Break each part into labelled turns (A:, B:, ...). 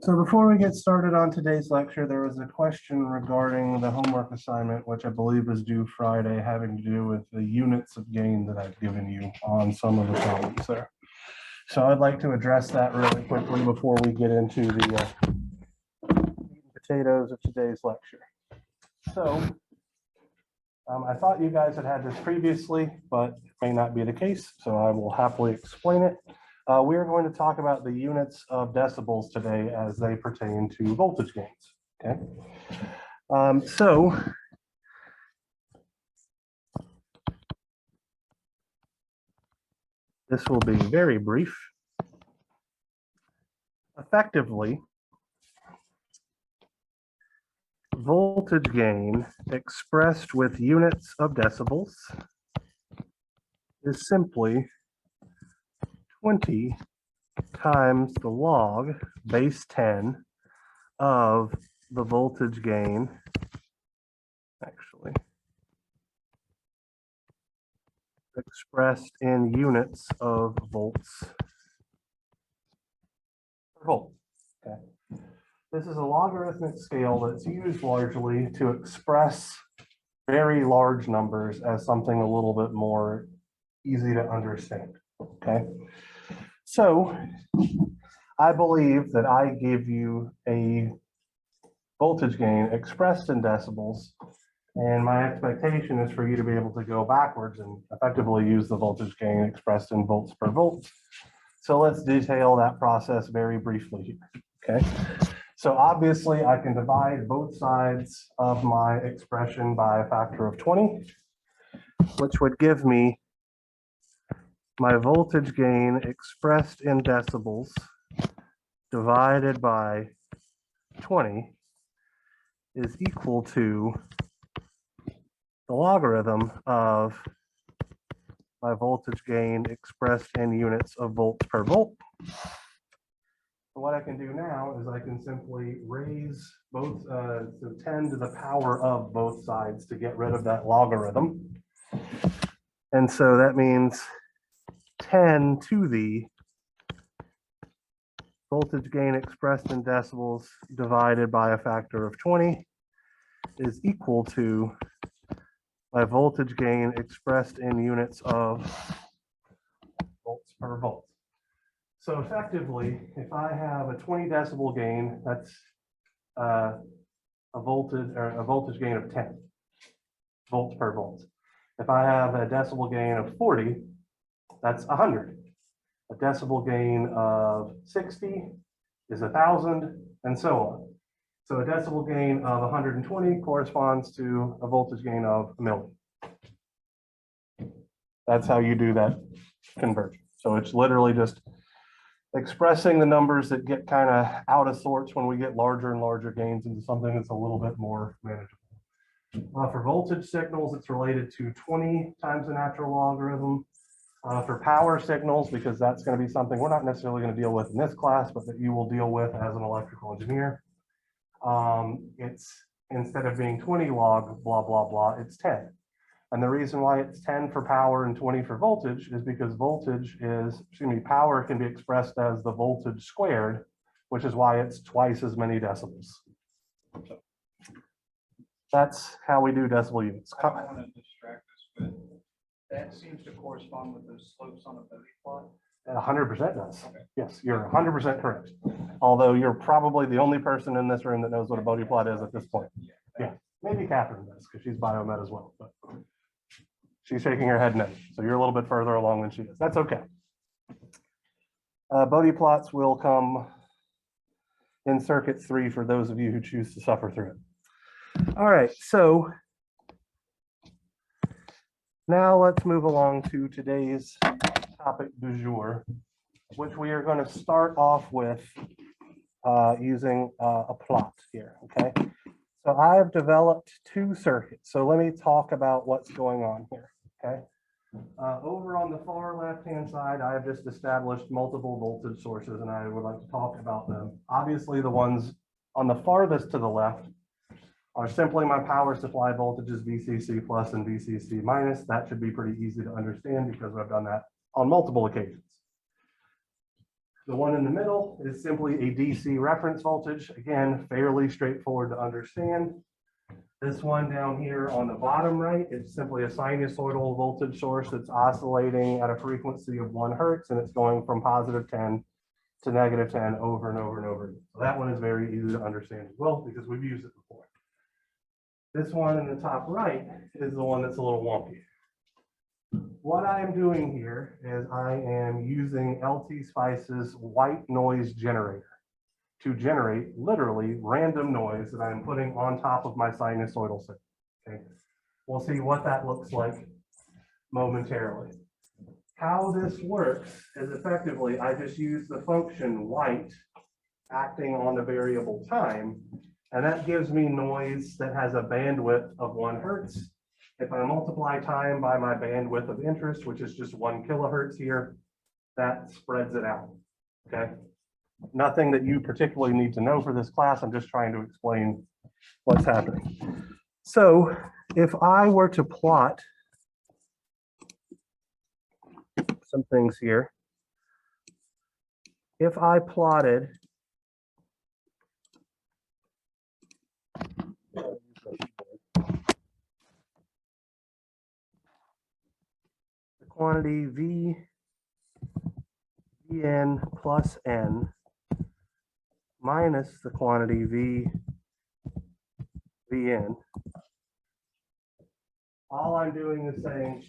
A: So before we get started on today's lecture, there was a question regarding the homework assignment, which I believe is due Friday, having to do with the units of gain that I've given you on some of the problems there. So I'd like to address that really quickly before we get into the potatoes of today's lecture. So I thought you guys had this previously, but it may not be the case, so I will happily explain it. We are going to talk about the units of decibels today as they pertain to voltage gains. Okay, so this will be very brief. Effectively, voltage gain expressed with units of decibels is simply 20 times the log base 10 of the voltage gain, actually, expressed in units of volts per volt. Okay. This is a logarithmic scale that's used largely to express very large numbers as something a little bit more easy to understand. Okay. So I believe that I give you a voltage gain expressed in decibels, and my expectation is for you to be able to go backwards and effectively use the voltage gain expressed in volts per volt. So let's detail that process very briefly here. Okay. So obviously I can divide both sides of my expression by a factor of 20, which would give me my voltage gain expressed in decibels divided by 20 is equal to the logarithm of my voltage gain expressed in units of volts per volt. So what I can do now is I can simply raise both, so 10 to the power of both sides to get rid of that logarithm. And so that means 10 to the voltage gain expressed in decibels divided by a factor of 20 is equal to my voltage gain expressed in units of volts per volt. So effectively, if I have a 20 decibel gain, that's a voltage gain of 10 volts per volt. If I have a decibel gain of 40, that's 100. A decibel gain of 60 is 1,000, and so on. So a decibel gain of 120 corresponds to a voltage gain of 1,000,000. That's how you do that conversion. So it's literally just expressing the numbers that get kind of out of sorts when we get larger and larger gains into something that's a little bit more manageable. For voltage signals, it's related to 20 times the natural logarithm. For power signals, because that's going to be something we're not necessarily going to deal with in this class, but that you will deal with as an electrical engineer. It's instead of being 20 log blah, blah, blah, it's 10. And the reason why it's 10 for power and 20 for voltage is because power can be expressed as the voltage squared, which is why it's twice as many decibels. So that's how we do decibel units.
B: I don't want to distract us, but that seems to correspond with those slopes on a Bode plot.
A: 100% does.
B: Okay.
A: Yes, you're 100% correct. Although you're probably the only person in this room that knows what a Bode plot is at this point. Yeah, maybe Catherine does because she's biomed as well. But she's shaking her head no. So you're a little bit further along than she is. That's okay. Bode plots will come in circuit 3 for those of you who choose to suffer through it. All right, so now let's move along to today's topic du jour, which we are going to start off with using a plot here, okay? So I have developed 2 circuits. So let me talk about what's going on here, okay? Over on the far left-hand side, I have just established multiple voltage sources, and I would like to talk about them. Obviously, the ones on the farthest to the left are simply my power supply voltages VCC plus and VCC minus. That should be pretty easy to understand because I've done that on multiple occasions. The one in the middle is simply a DC reference voltage. Again, fairly straightforward to understand. This one down here on the bottom right is simply a sinusoidal voltage source that's oscillating at a frequency of 1 hertz, and it's going from +10 to -10 over and over and over again. So that one is very easy to understand as well because we've used it before. This one in the top right is the one that's a little wonky. What I am doing here is I am using LT Spice's white noise generator to generate literally random noise that I'm putting on top of my sinusoidal signal. Okay, we'll see what that looks like momentarily. How this works is effectively I just use the function white acting on the variable time, and that gives me noise that has a bandwidth of 1 hertz. If I multiply time by my bandwidth of interest, which is just 1 kilohertz here, that spreads it out. Okay. Nothing that you particularly need to know for this class. I'm just trying to explain what's happening. So if I were to plot some things here, if I plotted the quantity Vn plus n minus the quantity Vn. All I'm doing is saying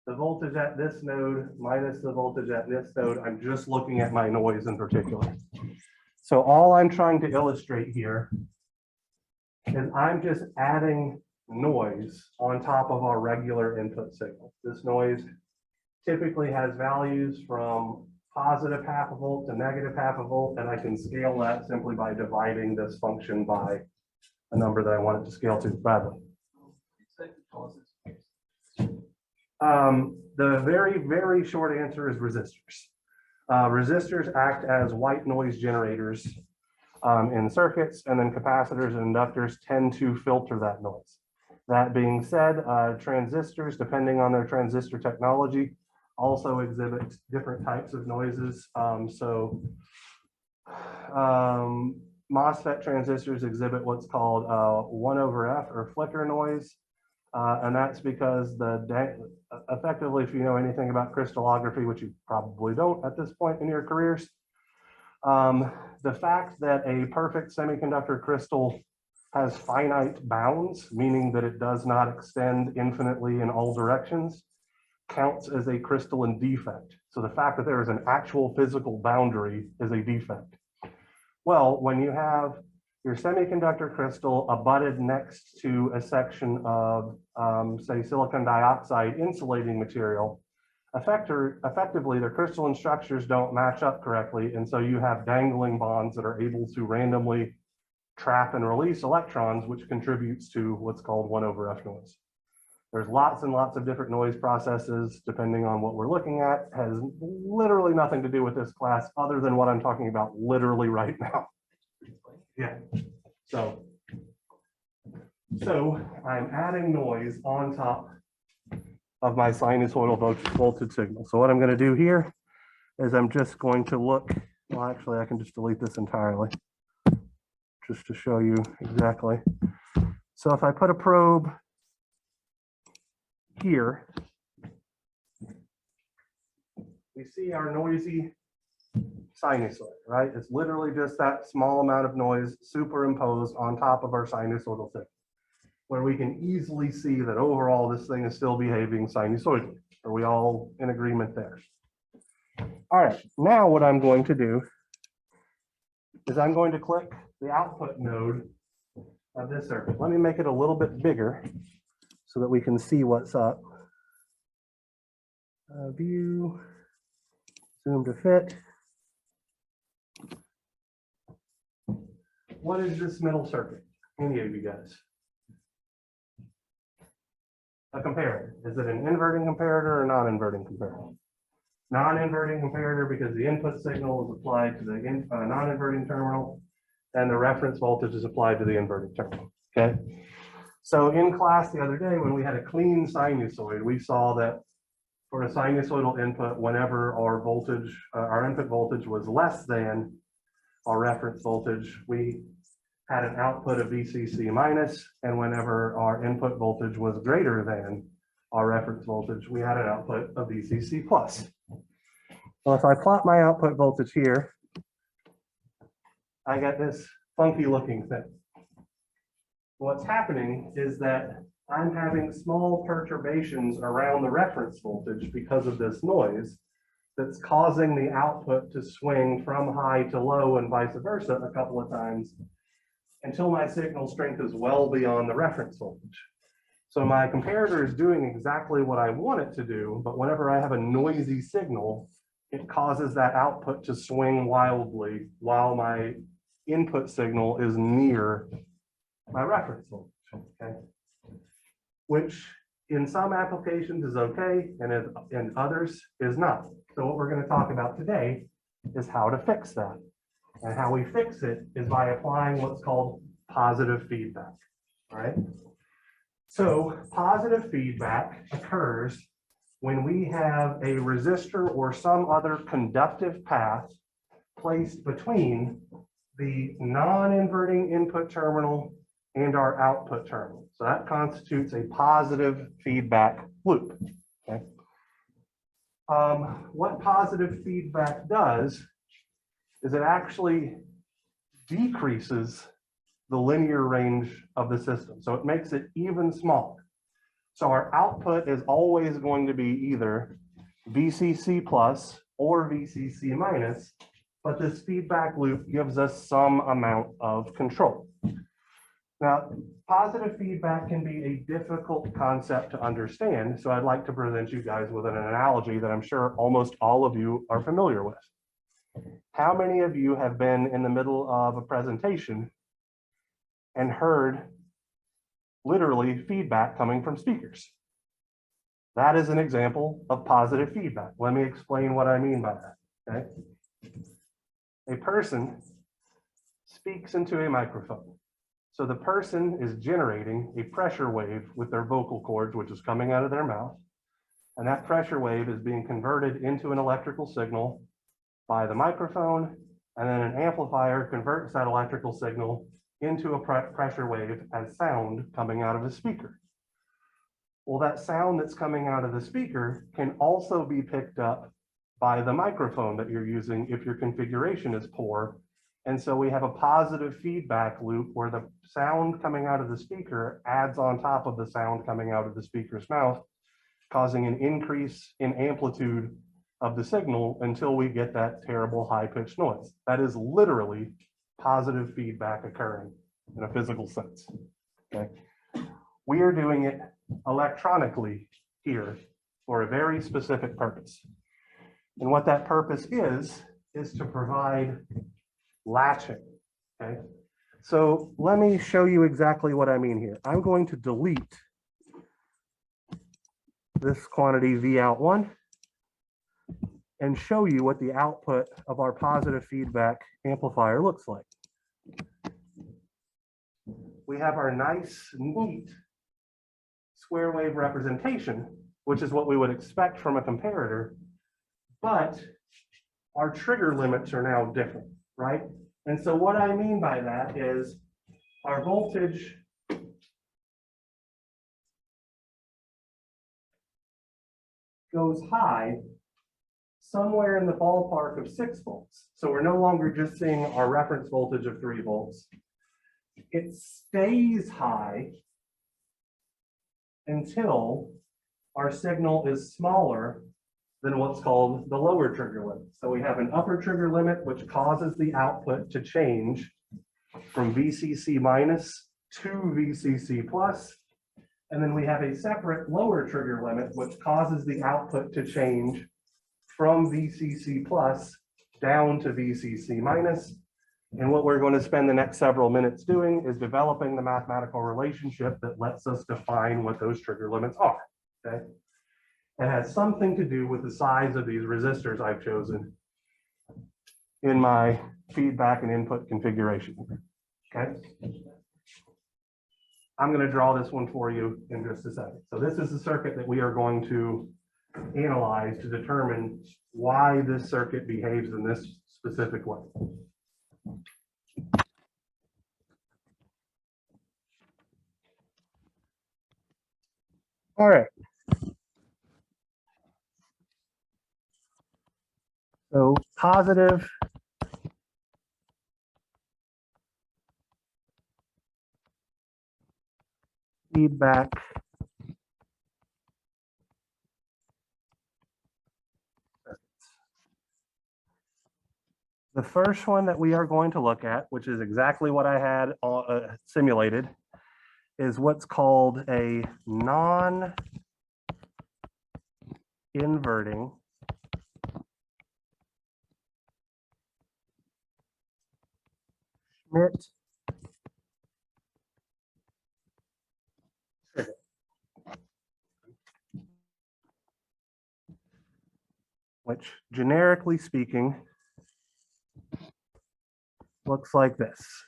A: the voltage at this node minus the voltage at this node. I'm just looking at my noise in particular. So all I'm trying to illustrate here is I'm just adding noise on top of our regular input signal. This noise typically has values from +0.5 volt to -0.5 volt, and I can scale that simply by dividing this function by a number that I want it to scale to badly. The very, very short answer is resistors. Resistors act as white noise generators in circuits, and then capacitors and inductors tend to filter that noise. That being said, transistors, depending on their transistor technology, also exhibit different types of noises. MOSFET transistors exhibit what's called 1/f or flicker noise. And that's because effectively, if you know anything about crystallography, which you probably don't at this point in your careers, the fact that a perfect semiconductor crystal has finite bounds, meaning that it does not extend infinitely in all directions, counts as a crystalline defect. So the fact that there is an actual physical boundary is a defect. Well, when you have your semiconductor crystal abutted next to a section of, say, silicon dioxide insulating material, effectively, their crystalline structures don't match up correctly, and so you have dangling bonds that are able to randomly trap and release electrons, which contributes to what's called 1/f noise. There's lots and lots of different noise processes, depending on what we're looking at. Has literally nothing to do with this class other than what I'm talking about literally right now. Yeah, so I'm adding noise on top of my sinusoidal voltage signal. So what I'm going to do here is I'm just going to look, well, actually, I can just delete this entirely just to show you exactly. So if I put a probe here, we see our noisy sinusoid, right? It's literally just that small amount of noise superimposed on top of our sinusoidal signal, where we can easily see that overall this thing is still behaving sinusoidally. Are we all in agreement there? All right, now what I'm going to do is I'm going to click the output node of this circuit. Let me make it a little bit bigger so that we can see what's up. View, zoom to fit. What is this middle circuit? Any of you guys? A comparator. Is it an inverting comparator or non-inverting comparator? Non-inverting comparator because the input signal is applied to the non-inverting terminal and the reference voltage is applied to the inverting terminal. Okay. So in class the other day when we had a clean sinusoid, we saw that for a sinusoidal input whenever our voltage, our input voltage was less than our reference voltage. We had an output of VCC minus, and whenever our input voltage was greater than our reference voltage, we had an output of VCC plus. Well, if I plot my output voltage here, I get this funky looking thing. What's happening is that I'm having small perturbations around the reference voltage because of this noise that's causing the output to swing from high to low and vice versa a couple of times until my signal strength is well beyond the reference voltage. So my comparator is doing exactly what I want it to do, but whenever I have a noisy signal, it causes that output to swing wildly while my input signal is near my reference voltage, okay? Which in some applications is okay, and in others is not. So what we're going to talk about today is how to fix that. And how we fix it is by applying what's called positive feedback, all right? So positive feedback occurs when we have a resistor or some other conductive path placed between the non-inverting input terminal and our output terminal. So that constitutes a positive feedback loop. Okay. What positive feedback does is it actually decreases the linear range of the system. So it makes it even smaller. So our output is always going to be either VCC plus or VCC minus, but this feedback loop gives us some amount of control. Now, positive feedback can be a difficult concept to understand, so I'd like to present you guys with an analogy that I'm sure almost all of you are familiar with. How many of you have been in the middle of a presentation and heard literally feedback coming from speakers? That is an example of positive feedback. Let me explain what I mean by that, okay? A person speaks into a microphone. So the person is generating a pressure wave with their vocal cords, which is coming out of their mouth. And that pressure wave is being converted into an electrical signal by the microphone. And then an amplifier converts that electrical signal into a pressure wave as sound coming out of the speaker. Well, that sound that's coming out of the speaker can also be picked up by the microphone that you're using if your configuration is poor. And so we have a positive feedback loop where the sound coming out of the speaker adds on top of the sound coming out of the speaker's mouth, causing an increase in amplitude of the signal until we get that terrible high-pitched noise. That is literally positive feedback occurring in a physical sense, okay? We are doing it electronically here for a very specific purpose. And what that purpose is to provide latching, okay? So let me show you exactly what I mean here. I'm going to delete this quantity V out 1 and show you what the output of our positive feedback amplifier looks like. We have our nice, neat square wave representation, which is what we would expect from a comparator, but our trigger limits are now different, right? And so what I mean by that is our voltage goes high somewhere in the ballpark of 6 volts. So we're no longer just seeing our reference voltage of 3 volts. It stays high until our signal is smaller than what's called the lower trigger limit. So we have an upper trigger limit, which causes the output to change from VCC minus to VCC plus. And then we have a separate lower trigger limit, which causes the output to change from VCC plus down to VCC minus. And what we're going to spend the next several minutes doing is developing the mathematical relationship that lets us define what those trigger limits are, okay? It has something to do with the size of these resistors I've chosen in my feedback and input configuration, okay? I'm going to draw this one for you in just a second. So this is the circuit that we are going to analyze to determine why this circuit behaves in this specific way. All right. So positive feedback circuits. The first one that we are going to look at, which is exactly what I had simulated, is what's called a non-inverting Schmidt circuit. Which, generically speaking, looks like this.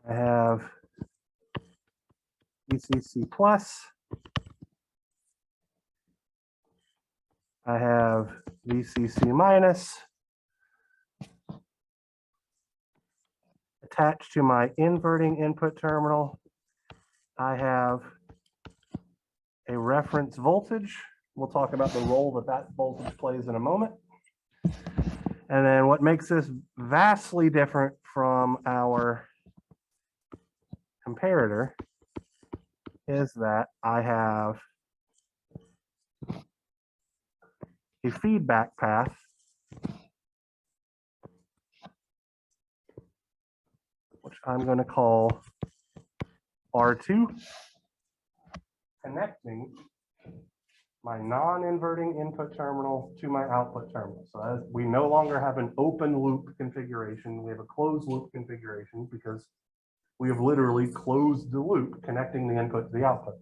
A: I have VCC plus. I have VCC minus attached to my inverting input terminal. I have a reference voltage. We'll talk about the role that that voltage plays in a moment. And then what makes this vastly different from our comparator is that I have a feedback path which I'm going to call R2, connecting my non-inverting input terminal to my output terminal. So as we no longer have an open loop configuration, we have a closed loop configuration because we have literally closed the loop connecting the input to the output.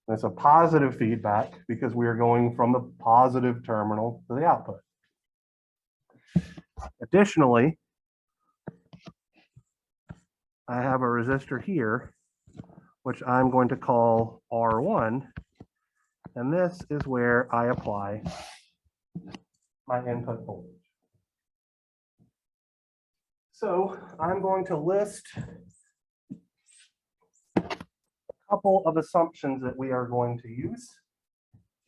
A: That's a positive feedback because we are going from the positive terminal to the output. Additionally, I have a resistor here, which I'm going to call R1, and this is where I apply my input voltage. So I'm going to list a couple of assumptions that we are going to use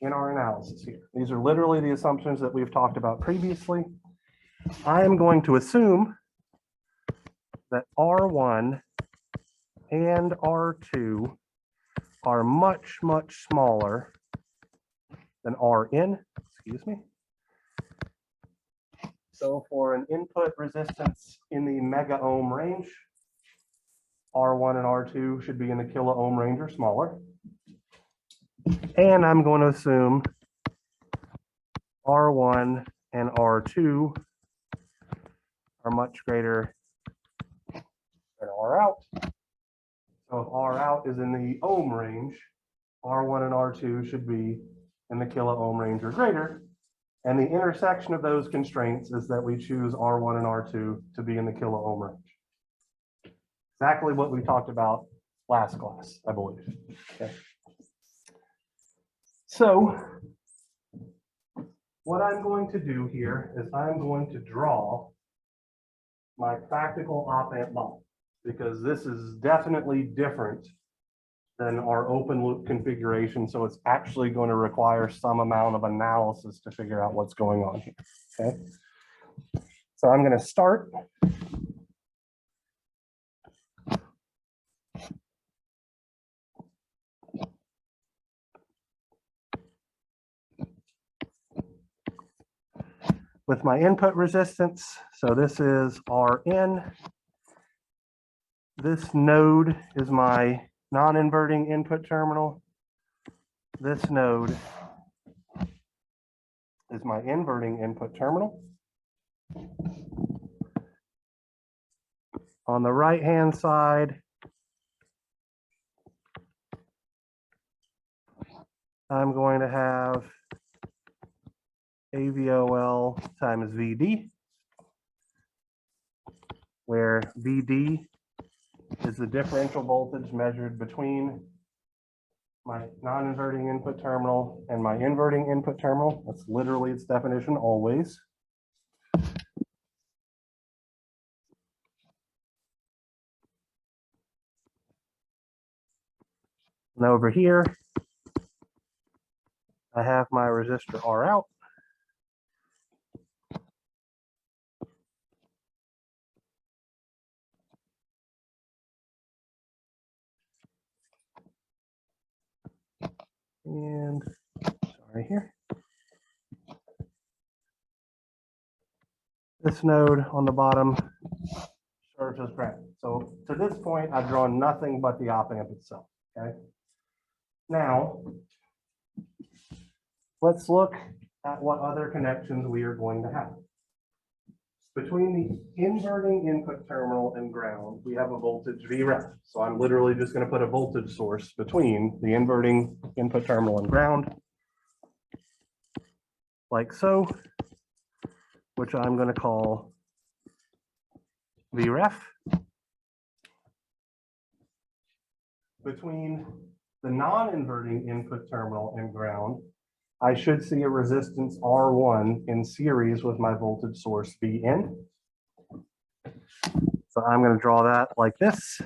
A: in our analysis here. These are literally the assumptions that we've talked about previously. I am going to assume that R1 and R2 are much, much smaller than Rn, excuse me. So for an input resistance in the mega ohm range, R1 and R2 should be in the kilo ohm range or smaller. And I'm going to assume R1 and R2 are much greater than R out. So if R out is in the ohm range, R1 and R2 should be in the kilo ohm range or greater. And the intersection of those constraints is that we choose R1 and R2 to be in the kilo ohm range. Exactly what we talked about last class, I believe. Okay. So what I'm going to do here is I'm going to draw my practical op-amp model, because this is definitely different than our open loop configuration. So it's actually going to require some amount of analysis to figure out what's going on here. Okay. So I'm going to start with my input resistance. So this is Rn. This node is my non-inverting input terminal. This node is my inverting input terminal. On the right-hand side, I'm going to have AVOL times VD. where VD is the differential voltage measured between my non-inverting input terminal and my inverting input terminal. That's literally its definition always. And over here, I have my resistor R out. And sorry here. This node on the bottom serves as ground. So to this point, I've drawn nothing but the op amp itself. Okay. Now, let's look at what other connections we are going to have. Between the inverting input terminal and ground, we have a voltage Vref. So I'm literally just going to put a voltage source between the inverting input terminal and ground, like so, which I'm going to call Vref. Between the non-inverting input terminal and ground, I should see a resistance R1 in series with my voltage source Vn. So I'm going to draw that like this.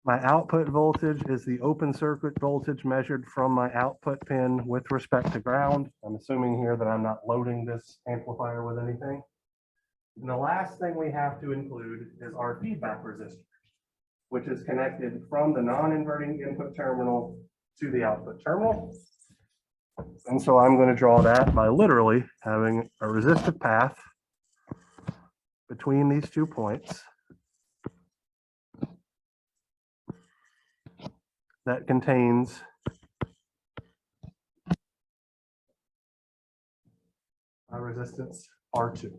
A: My output voltage is the open circuit voltage measured from my output pin with respect to ground. I'm assuming here that I'm not loading this amplifier with anything. And the last thing we have to include is our feedback resistor, which is connected from the non-inverting input terminal to the output terminal. And so I'm going to draw that by literally having a resistive path between these 2 points that contains a resistance R2.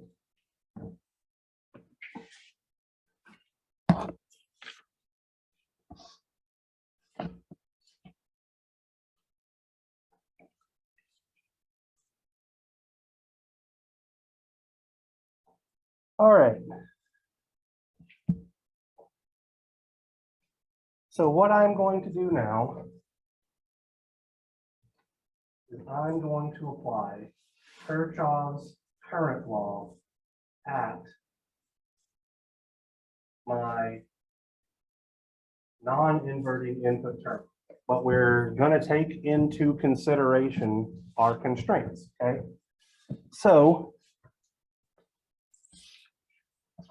A: All right. So what I'm going to do now is I'm going to apply Kirchhoff's current law at my non-inverting input terminal. But we're going to take into consideration our constraints, okay? So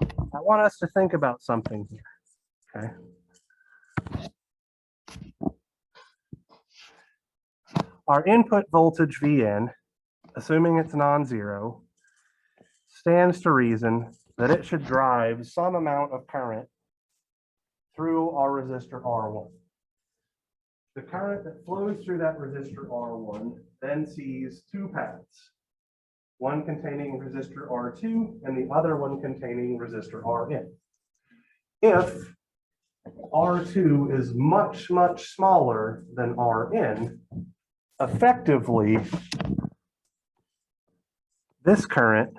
A: I want us to think about something here, okay? Our input voltage Vn, assuming it's non-zero, stands to reason that it should drive some amount of current through our resistor R1. The current that flows through that resistor R1 then sees 2 paths, one containing resistor R2 and the other one containing resistor Rn. If R2 is much, much smaller than Rn, effectively, this current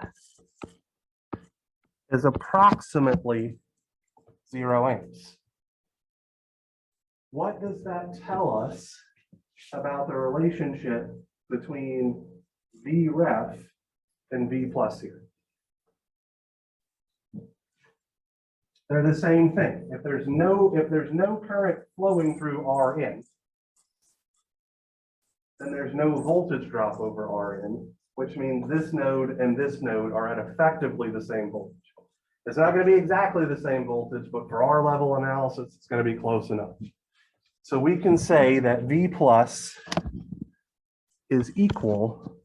A: is approximately 0 amps. What does that tell us about the relationship between Vref and V plus here? They're the same thing. If there's no current flowing through Rn, then there's no voltage drop over Rn, which means this node and this node are at effectively the same voltage. It's not going to be exactly the same voltage, but for our level analysis, it's going to be close enough. So we can say that V plus is equal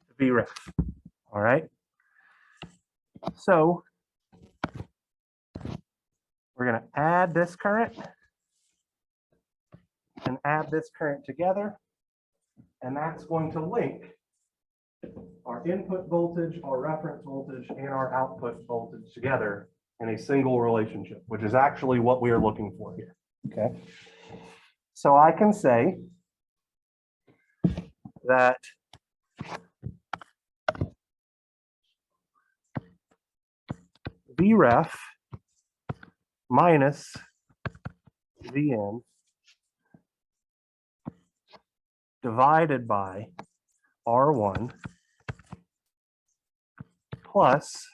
A: to Vref. All right. So we're going to add this current and add this current together, and that's going to link our input voltage, our reference voltage, and our output voltage together in a single relationship, which is actually what we are looking for here. Okay. So I can say that Vref minus Vn divided by R1 plus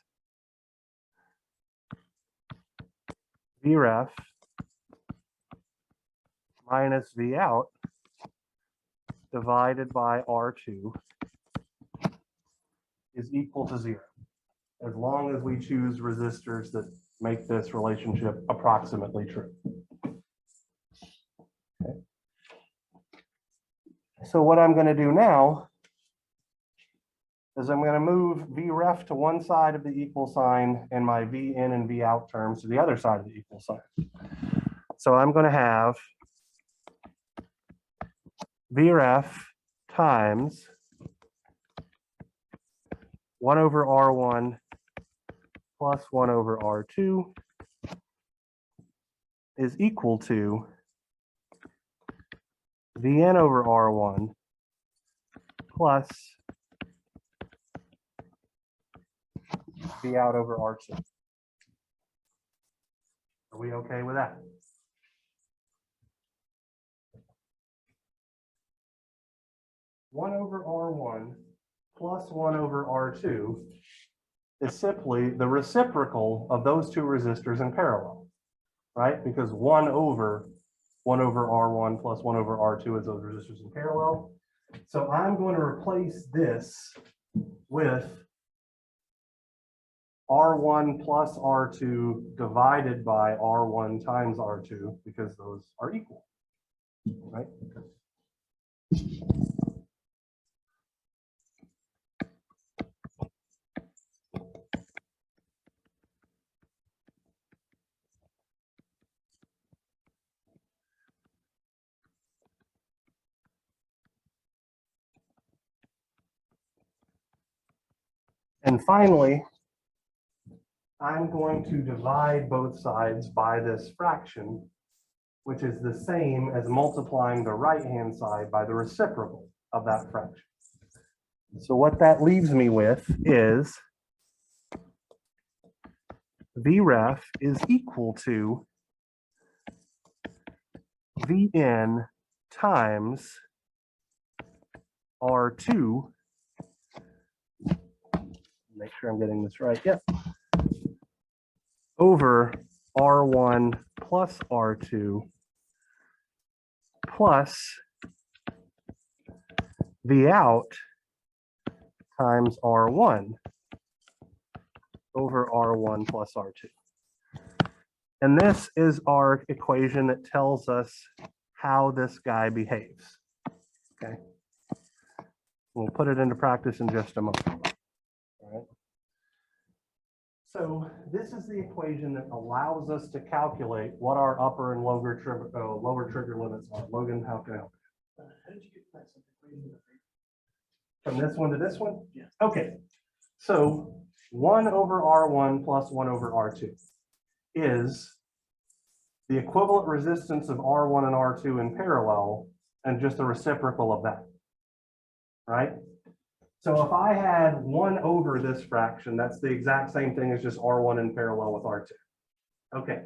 A: Vref minus V out divided by R2 is equal to 0, as long as we choose resistors that make this relationship approximately true. Okay. So what I'm going to do now is I'm going to move Vref to one side of the equal sign and my V in and V out terms to the other side of the equal sign. So I'm going to have Vref times 1 over R1 plus 1 over R2 is equal to Vn over R1 plus V out over R2. Are we okay with that? One over R1 plus 1 over R2 is simply the reciprocal of those two resistors in parallel, right? Because 1 over R1 plus 1 over R2 is those resistors in parallel. So I'm going to replace this with R1 plus R2 divided by R1 times R2, because those are equal, right? And finally, I'm going to divide both sides by this fraction, which is the same as multiplying the right-hand side by the reciprocal of that fraction. So what that leaves me with is Vref is equal to Vn times R2. Make sure I'm getting this right. Yep. Over R1 plus R2 plus V out times R1 over R1 plus R2. And this is our equation that tells us how this guy behaves. Okay. We'll put it into practice in just a moment. All right. So this is the equation that allows us to calculate what our upper and lower trigger limits are. Logan, how can I help?
B: How did you get that equation?
A: From this one to this one?
B: Yeah.
A: Okay. So 1 over R1 plus 1 over R2 is the equivalent resistance of R1 and R2 in parallel and just the reciprocal of that, right? So if I had 1 over this fraction, that's the exact same thing as just R1 in parallel with R2. Okay.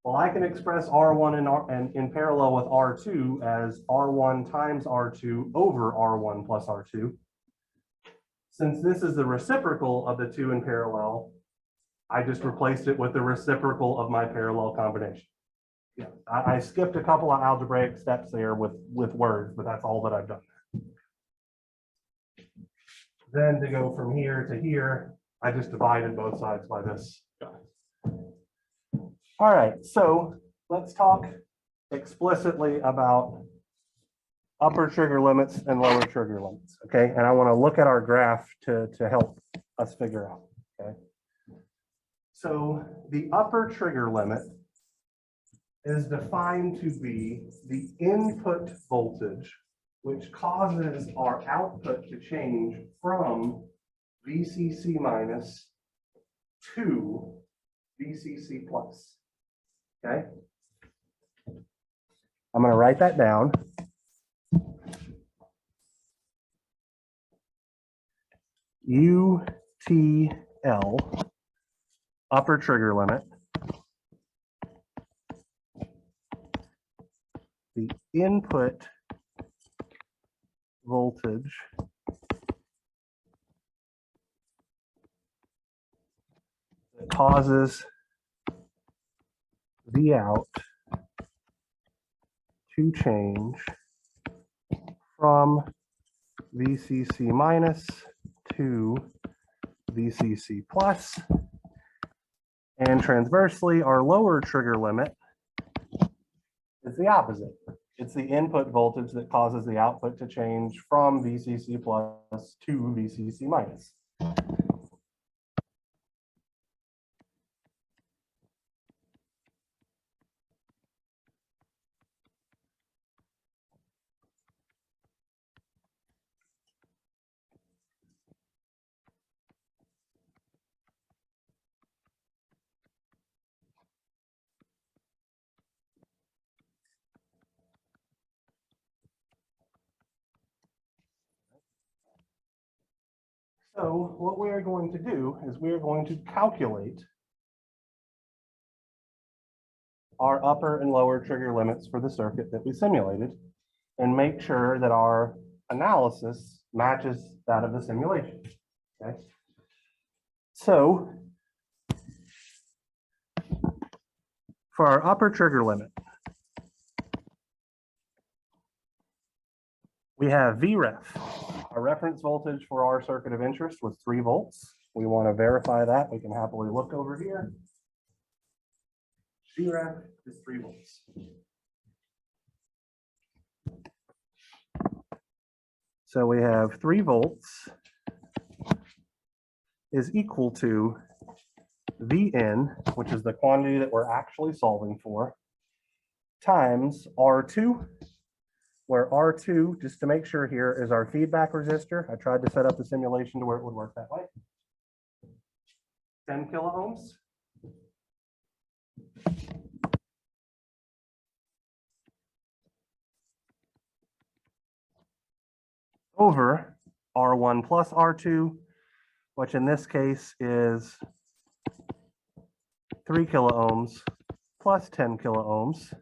A: Well, I can express R1 in parallel with R2 as R1 times R2 over R1 plus R2. Since this is the reciprocal of the two in parallel, I just replaced it with the reciprocal of my parallel combination. Yeah, I skipped a couple of algebraic steps there with words, but that's all that I've done. Then to go from here to here, I just divided both sides by this guy. All right, so let's talk explicitly about upper trigger limits and lower trigger limits, okay? And I want to look at our graph to help us figure out, okay? So the upper trigger limit is defined to be the input voltage which causes our output to change from VCC minus to VCC plus. Okay? I'm going to write that down. UTL, upper trigger limit. The input voltage that causes the out to change from VCC minus to VCC plus, and transversely, our lower trigger limit is the opposite. It's the input voltage that causes the output to change from VCC plus to VCC minus. So what we are going to do is we are going to calculate our upper and lower trigger limits for the circuit that we simulated and make sure that our analysis matches that of the simulation. Okay. So for our upper trigger limit, we have VREF. Our reference voltage for our circuit of interest was 3 volts. We want to verify that. We can happily look over here. VREF is 3 volts. So we have 3 volts is equal to Vn, which is the quantity that we're actually solving for, times R2, where R2, just to make sure here, is our feedback resistor. I tried to set up the simulation to where it would work that way. 10 kilo ohms. Over R1 plus R2, which in this case is 3 kilo ohms plus 10 kilo ohms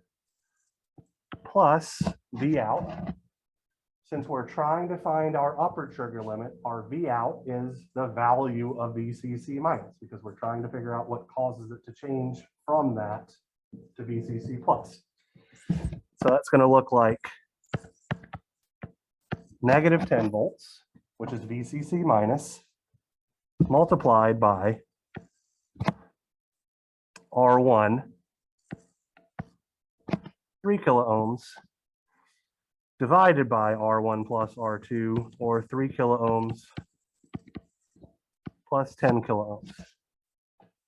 A: plus V out. Since we're trying to find our upper trigger limit, our V out is the value of VCC minus, because we're trying to figure out what causes it to change from that to VCC plus. So that's going to look like negative 10 volts, which is VCC minus, multiplied by R1, 3 kilo ohms, divided by R1 plus R2, or 3 kilo ohms plus 10 kilo ohms.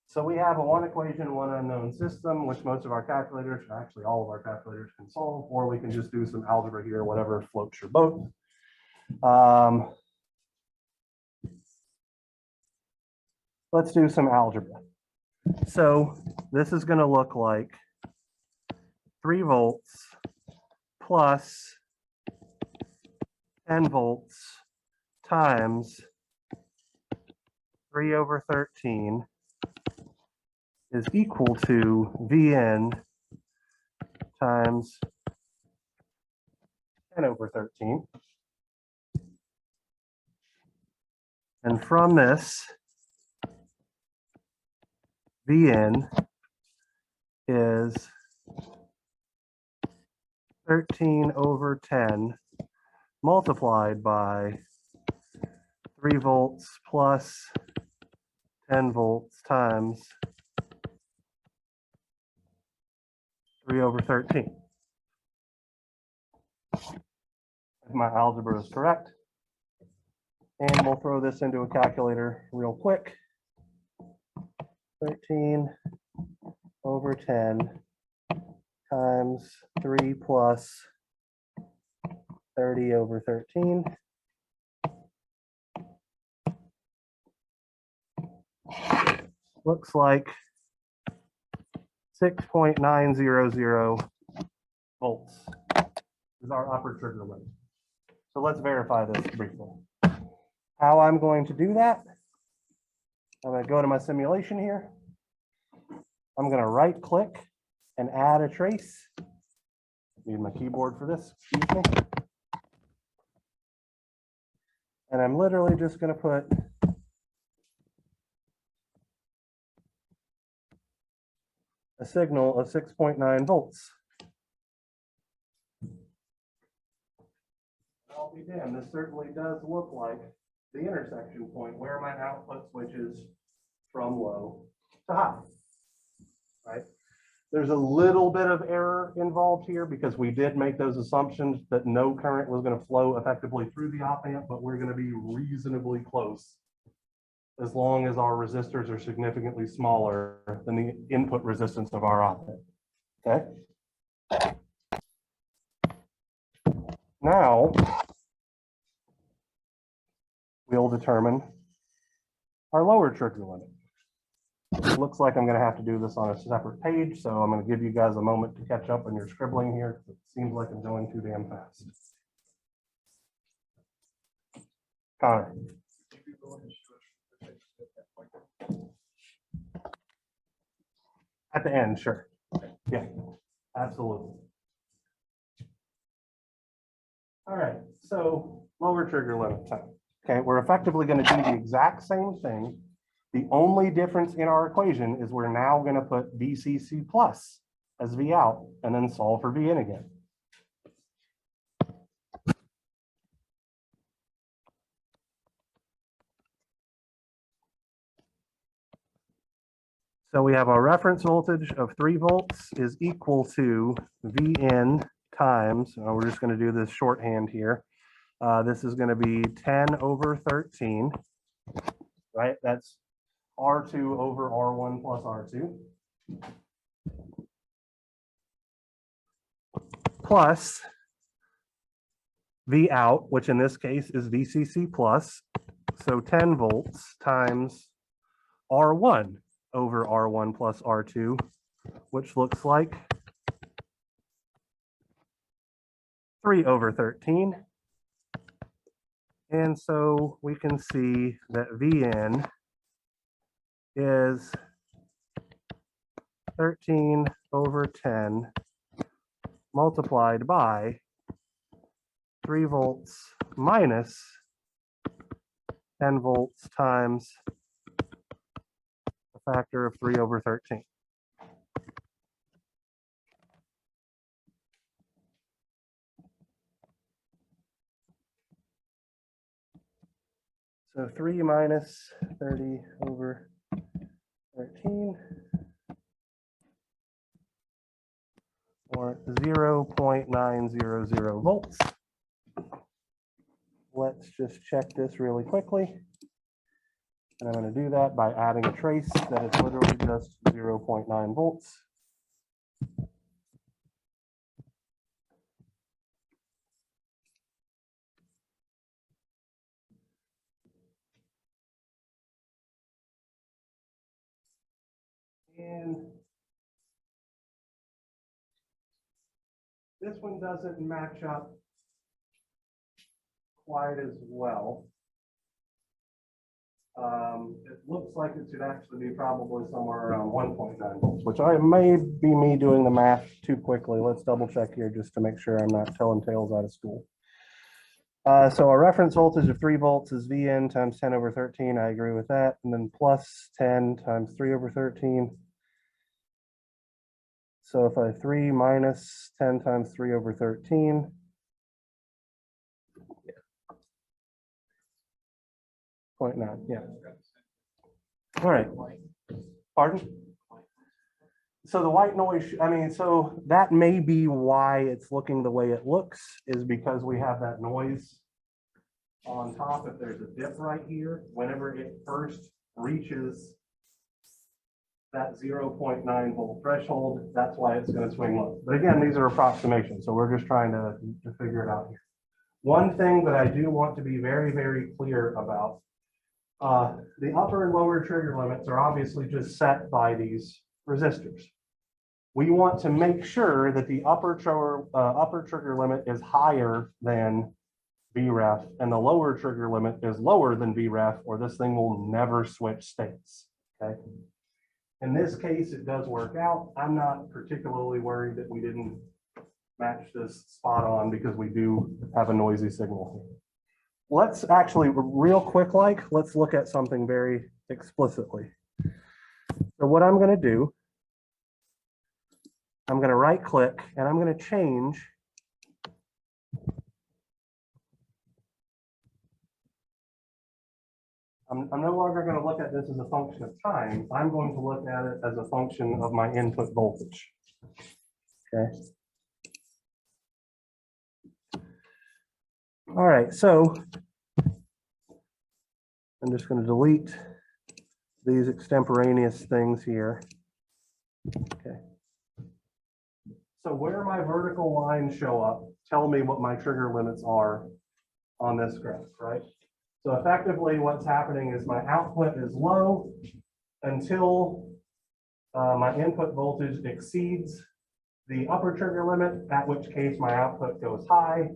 A: So we have a one equation, one unknown system, which most of our calculators, actually all of our calculators, can solve, or we can just do some algebra here, whatever floats your boat. Let's do some algebra. So this is going to look like 3 volts plus 10 volts times 3 over 13 is equal to Vn times 10 over 13. And from this, Vn is 13 over 10 multiplied by 3 volts plus 10 volts times 3 over 13. If my algebra is correct. And we'll throw this into a calculator real quick. 13 over 10 times 3 plus 30 over 13. Looks like 6.900 volts is our upper trigger limit. So let's verify this briefly. How I'm going to do that, I'm going to go to my simulation here. I'm going to right click and add a trace. Need my keyboard for this, excuse me. And I'm literally just going to put a signal of 6.9 volts. I'll be damned, this certainly does look like the intersection point where my output switches from low to high, right? There's a little bit of error involved here because we did make those assumptions that no current was going to flow effectively through the op amp, but we're going to be reasonably close as long as our resistors are significantly smaller than the input resistance of our op amp. Okay. Now, we'll determine our lower trigger limit. It looks like I'm going to have to do this on a separate page, so I'm going to give you guys a moment to catch up on your scribbling here. It seems like I'm going too damn fast. Connor. At the end, sure. Yeah, absolutely. All right, so lower trigger limit time. Okay, we're effectively going to do the exact same thing. The only difference in our equation is we're now going to put VCC plus as V out and then solve for V in again. So we have our reference voltage of 3 volts is equal to V in times, we're just going to do this shorthand here. This is going to be 10 over 13, right? That's R2 over R1 plus R2. Plus V out, which in this case is VCC plus. So 10 volts times R1 over R1 plus R2, which looks like 3 over 13. And so we can see that Vn is 13 over 10 multiplied by 3 volts minus 10 volts times a factor of 3 over 13. So 3 minus 30 over 13, or 0.900 volts. Let's just check this really quickly. And I'm going to do that by adding a trace that is literally just 0.9 volts. And this one doesn't match up quite as well. It looks like it should actually be probably somewhere around 1.9 volts, which I may be me doing the math too quickly. Let's double check here just to make sure I'm not telling tales out of school. So our reference voltage of 3 volts is Vn times 10 over 13. I agree with that. And then plus 10 times 3 over 13. So if I 3 minus 10 times 3 over 13. Yeah. 0.9, yeah. All right. Pardon? So the white noise, I mean, so that may be why it's looking the way it looks, is because we have that noise on top. If there's a dip right here, whenever it first reaches that 0.9 volt threshold, that's why it's going to swing low. But again, these are approximations, so we're just trying to figure it out here. One thing that I do want to be very, very clear about, the upper and lower trigger limits are obviously just set by these resistors. We want to make sure that the upper trigger limit is higher than VREF and the lower trigger limit is lower than VREF, or this thing will never switch states, okay? In this case, it does work out. I'm not particularly worried that we didn't match this spot on because we do have a noisy signal here. Let's actually, real quick, let's look at something very explicitly. So what I'm going to do, I'm going to right click and I'm going to change I'm no longer going to look at this as a function of time. I'm going to look at it as a function of my input voltage. Okay. All right, so I'm just going to delete these extemporaneous things here. Okay. So where my vertical lines show up, tell me what my trigger limits are on this graph, right? So effectively what's happening is my output is low until my input voltage exceeds the upper trigger limit, at which case my output goes high.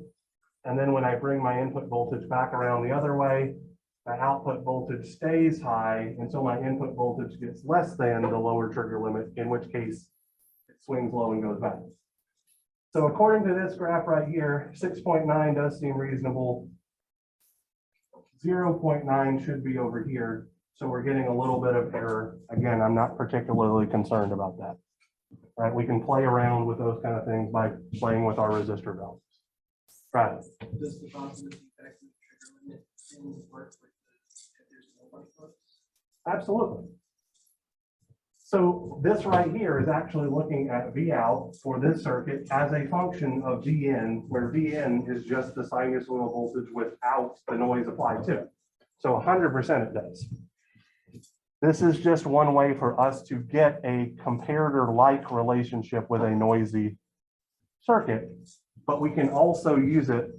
A: And then when I bring my input voltage back around the other way, my output voltage stays high until my input voltage gets less than the lower trigger limit, in which case it swings low and goes back. So according to this graph right here, 6.9 does seem reasonable. 0.9 should be over here. So we're getting a little bit of error. Again, I'm not particularly concerned about that. Right? We can play around with those kind of things by playing with our resistor values. Right.
B: Does the positive effect of the trigger limit work with if there's nobody close?
A: Absolutely. So this right here is actually looking at V out for this circuit as a function of V in, where V in is just the sinusoidal voltage without the noise applied to it. So 100% it does. This is just one way for us to get a comparator-like relationship with a noisy circuit, but we can also use it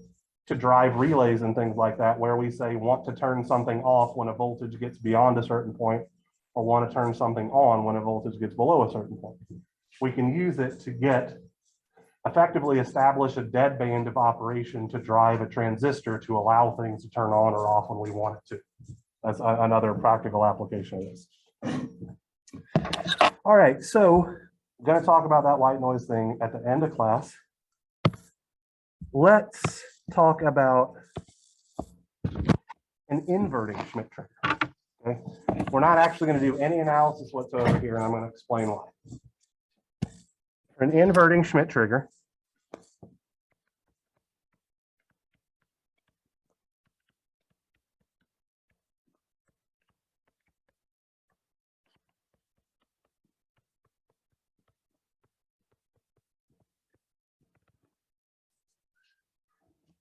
A: to drive relays and things like that, where we say want to turn something off when a voltage gets beyond a certain point, or want to turn something on when a voltage gets below a certain point. We can use it to get effectively establish a dead band of operation to drive a transistor to allow things to turn on or off when we want it to. That's another practical application of this. All right, so I'm going to talk about that white noise thing at the end of class. Let's talk about an inverting Schmitt trigger. Okay, we're not actually going to do any analysis whatsoever here, and I'm going to explain why. For an inverting Schmitt trigger,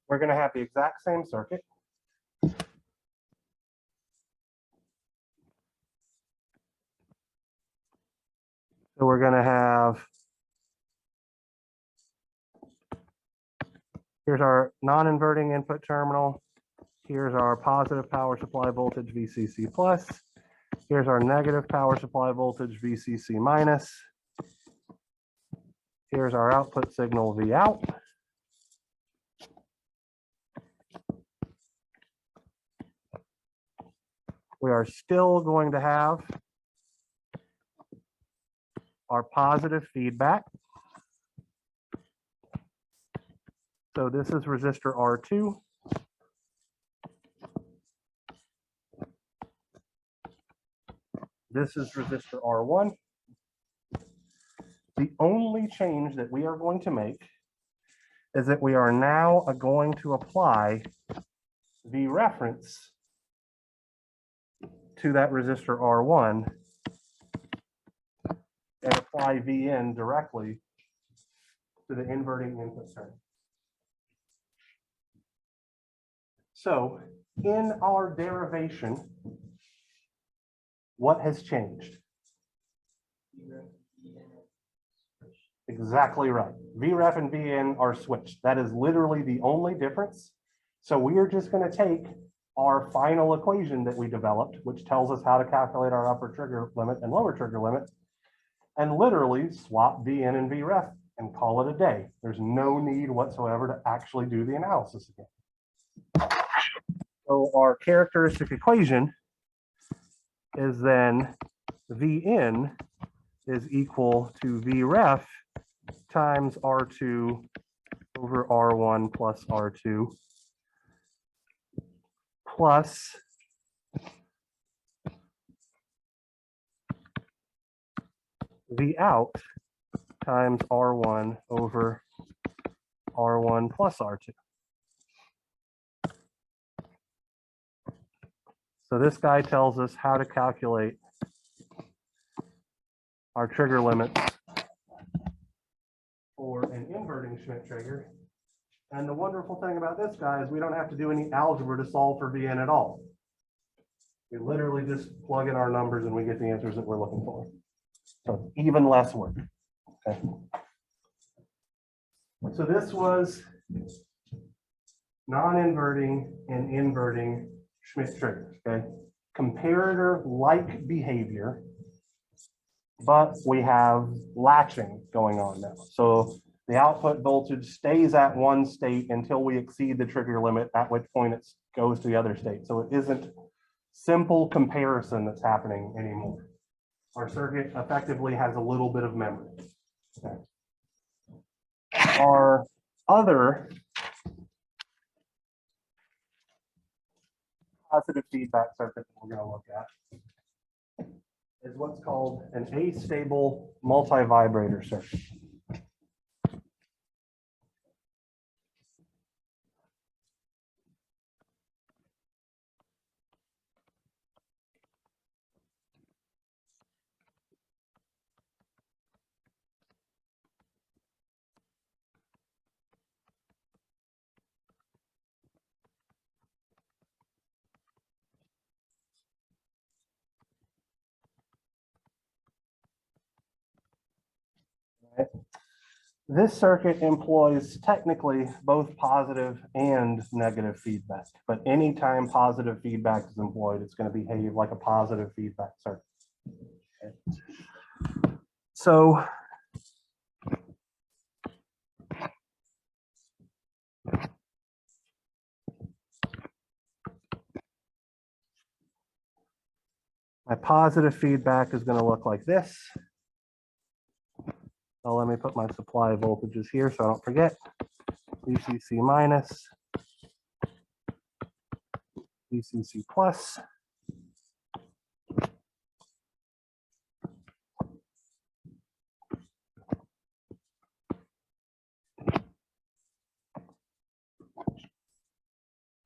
A: we're going to have the exact same circuit. So we're going to have, here's our non-inverting input terminal. Here's our positive power supply voltage VCC plus. Here's our negative power supply voltage VCC minus. Here's our output signal V out. We are still going to have our positive feedback. So this is resistor R2. This is resistor R1. The only change that we are going to make is that we are now going to apply the reference to that resistor R1 and apply V in directly to the inverting input terminal. So in our derivation, what has changed? Exactly right. VREF and VN are switched. That is literally the only difference. So we are just going to take our final equation that we developed, which tells us how to calculate our upper trigger limit and lower trigger limit, and literally swap VN and VREF and call it a day. There's no need whatsoever to actually do the analysis again. So our characteristic equation is then Vn is equal to Vref times R2 over R1 plus R2 plus V out times R1 over R1 plus R2. So this guy tells us how to calculate our trigger limits for an inverting Schmidt trigger. And the wonderful thing about this guy is we don't have to do any algebra to solve for Vn at all. We literally just plug in our numbers and we get the answers that we're looking for. So even less work. Okay. So this was non-inverting and inverting Schmidt triggers. Okay. Comparator-like behavior, but we have latching going on now. So the output voltage stays at one state until we exceed the trigger limit, at which point it goes to the other state. So it isn't simple comparison that's happening anymore. Our circuit effectively has a little bit of memory. Okay. Our other positive feedback circuit that we're going to look at is what's called an astable multi-vibrator circuit. This circuit employs technically both positive and negative feedback, but anytime positive feedback is employed, it's going to behave like a positive feedback circuit. Okay. So my positive feedback is going to look like this. So let me put my supply voltages here so I don't forget. VCC minus, VCC plus.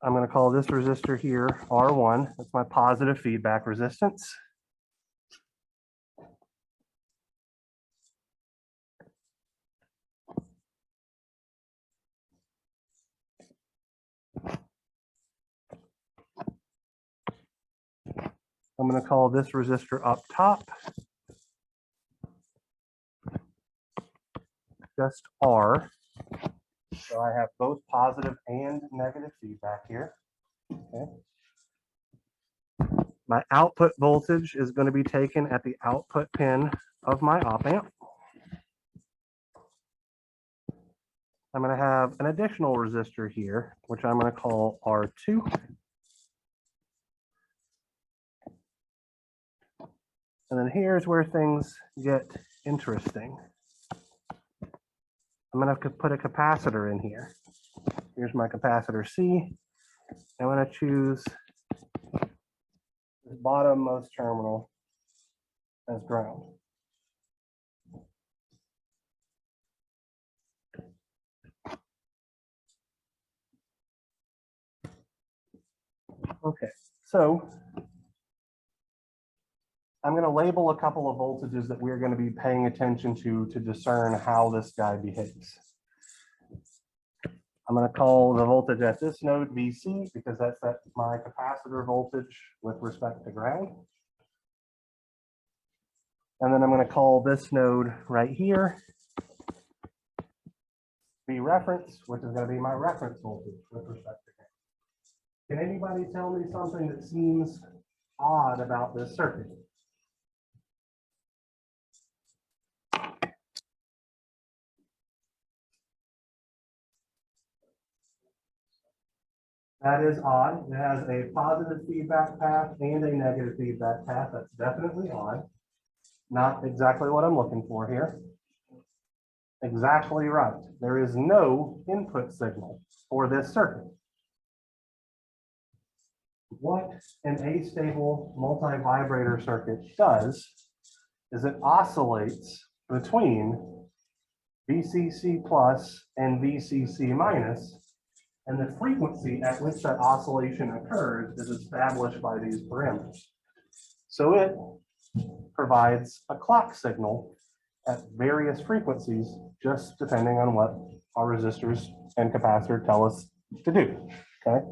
A: I'm going to call this resistor here R1. That's my positive feedback resistance. I'm going to call this resistor up top just R. So I have both positive and negative feedback here. Okay. My output voltage is going to be taken at the output pin of my op amp. I'm going to have an additional resistor here, which I'm going to call R2. And then here's where things get interesting. I'm going to put a capacitor in here. Here's my capacitor C. I'm going to choose this bottommost terminal as ground. Okay, so I'm going to label a couple of voltages that we're going to be paying attention to discern how this guy behaves. I'm going to call the voltage at this node VC because that's my capacitor voltage with respect to ground. And then I'm going to call this node right here V reference, which is going to be my reference voltage with respect to ground. Can anybody tell me something that seems odd about this circuit? That is odd. It has a positive feedback path and a negative feedback path. That's definitely odd. Not exactly what I'm looking for here. Exactly right. There is no input signal for this circuit. What an astable multi-vibrator circuit does is it oscillates between VCC plus and VCC minus, and the frequency at which that oscillation occurs is established by these parameters. So it provides a clock signal at various frequencies, just depending on what our resistors and capacitor tell us to do, okay?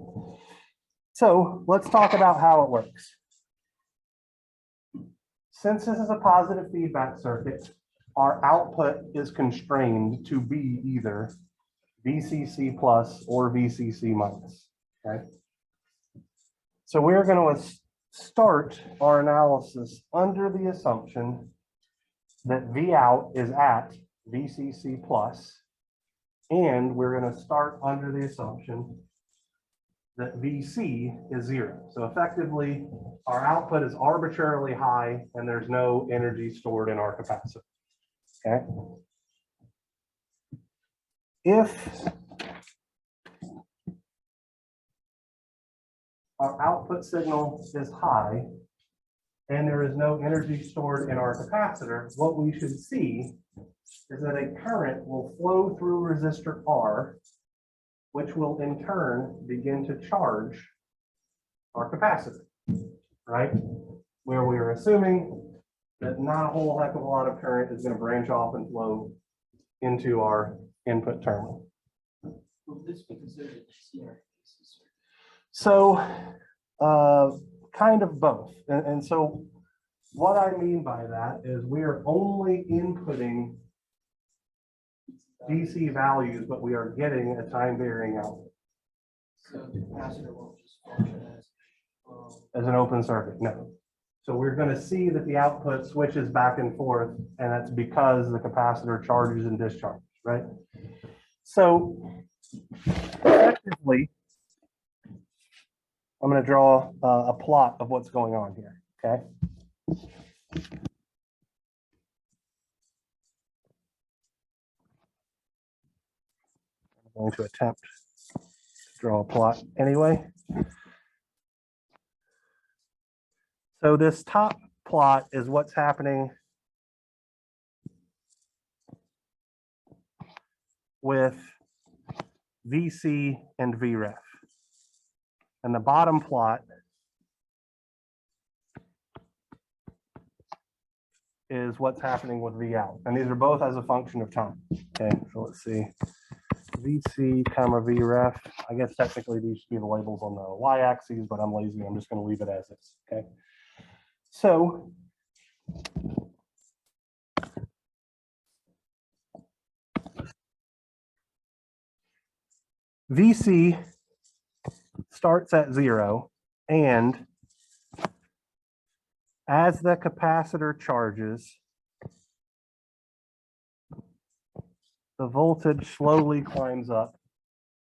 A: So let's talk about how it works. Since this is a positive feedback circuit, our output is constrained to be either VCC plus or VCC minus, okay? So we're going to start our analysis under the assumption that V out is at VCC plus, and we're going to start under the assumption that VC is 0. So effectively, our output is arbitrarily high and there's no energy stored in our capacitor, okay? If our output signal is high and there is no energy stored in our capacitor, what we should see is that a current will flow through resistor R, which will in turn begin to charge our capacitor, right? Where we are assuming that not a whole heck of a lot of current is going to branch off and flow into our input terminal.
C: Will this be considered a CR?
A: So kind of both. And so what I mean by that is we are only inputting DC values, but we are getting a time varying output.
C: So the capacitor won't just function
A: As an open circuit, no. So we're going to see that the output switches back and forth, and that's because the capacitor charges and discharges, right? So effectively, I'm going to draw a plot of what's going on here, okay? I'm going to attempt to draw a plot anyway. So this top plot is what's happening with VC and VREF. And the bottom plot is what's happening with V out. And these are both as a function of time. Okay, so let's see. VC comma VREF. I guess technically these should be the labels on the y-axis, but I'm lazy. I'm just going to leave it as is. Okay. So VC starts at 0, and as the capacitor charges, the voltage slowly climbs up